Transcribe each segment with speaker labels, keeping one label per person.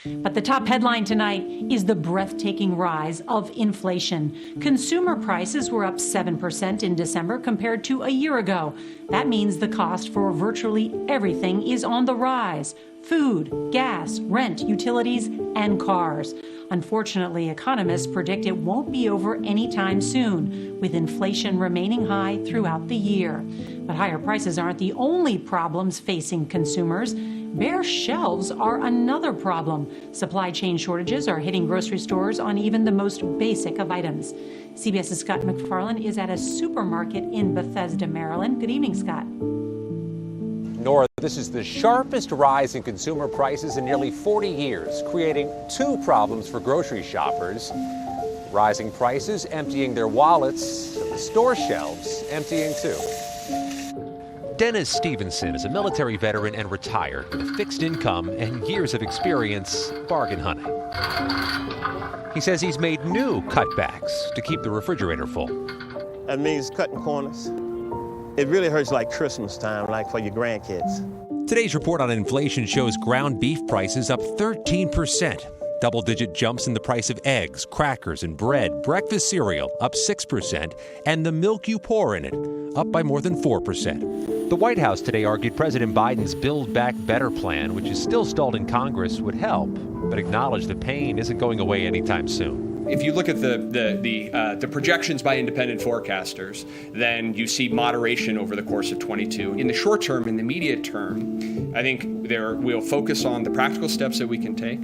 Speaker 1: But the top headline tonight is the breathtaking rise of inflation. Consumer prices were up 7% in December compared to a year ago. That means the cost for virtually everything is on the rise: food, gas, rent, utilities, and cars. Unfortunately, economists predict it won't be over anytime soon, with inflation remaining high throughout the year. But higher prices aren't the only problems facing consumers. Bare shelves are another problem. Supply chain shortages are hitting grocery stores on even the most basic of items. CBS's Scott MacFarlane is at a supermarket in Bethesda, Maryland. Good evening, Scott.
Speaker 2: Nora, this is the sharpest rise in consumer prices in nearly 40 years, creating two problems for grocery shoppers: rising prices emptying their wallets, and the store shelves emptying too. Dennis Stevenson is a military veteran and retired with a fixed income and years of experience bargain hunting. He says he's made new cutbacks to keep the refrigerator full.
Speaker 3: That means cutting corners. It really hurts like Christmas time, like for your grandkids.
Speaker 2: Today's report on inflation shows ground beef prices up 13%. Double-digit jumps in the price of eggs, crackers, and bread. Breakfast cereal up 6%, and the milk you pour in it up by more than 4%. The White House today argued President Biden's Build Back Better plan, which is still stalled in Congress, would help, but acknowledged the pain isn't going away anytime soon.
Speaker 4: If you look at the projections by independent forecasters, then you see moderation over the course of 22. In the short term, in the immediate term, I think we'll focus on the practical steps that we can take,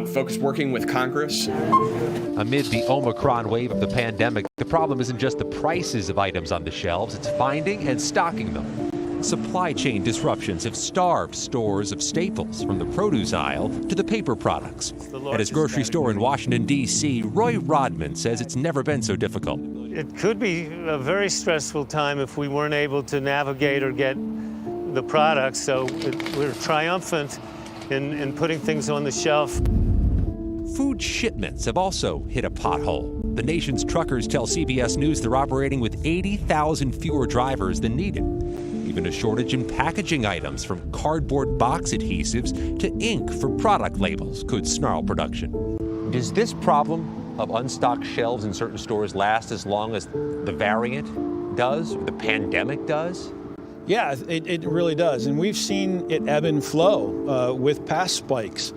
Speaker 4: focus working with Congress.
Speaker 2: Amid the Omicron wave of the pandemic, the problem isn't just the prices of items on the shelves, it's finding and stocking them. Supply chain disruptions have starved stores of staples, from the produce aisle to the paper products. At his grocery store in Washington, D.C., Roy Rodman says it's never been so difficult.
Speaker 5: It could be a very stressful time if we weren't able to navigate or get the products, so we're triumphant in putting things on the shelf.
Speaker 2: Food shipments have also hit a pothole. The nation's truckers tell CBS News they're operating with 80,000 fewer drivers than needed. Even a shortage in packaging items, from cardboard box adhesives to ink for product labels, could snarl production. Does this problem of unstocked shelves in certain stores last as long as the variant does, or the pandemic does?
Speaker 6: Yeah, it really does. And we've seen it ebb and flow with past spikes.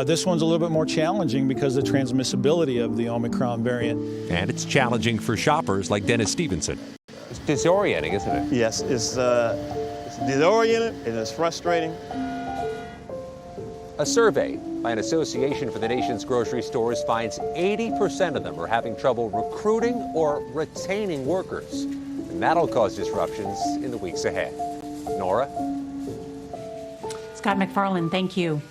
Speaker 6: This one's a little bit more challenging because of the transmissibility of the Omicron variant.
Speaker 2: And it's challenging for shoppers like Dennis Stevenson. It's disorienting, isn't it?
Speaker 3: Yes, it's disorienting and it's frustrating.
Speaker 2: A survey by an association for the nation's grocery stores finds 80% of them are having trouble recruiting or retaining workers. And that'll cause disruptions in the weeks ahead. Nora?
Speaker 1: Scott MacFarlane, thank you.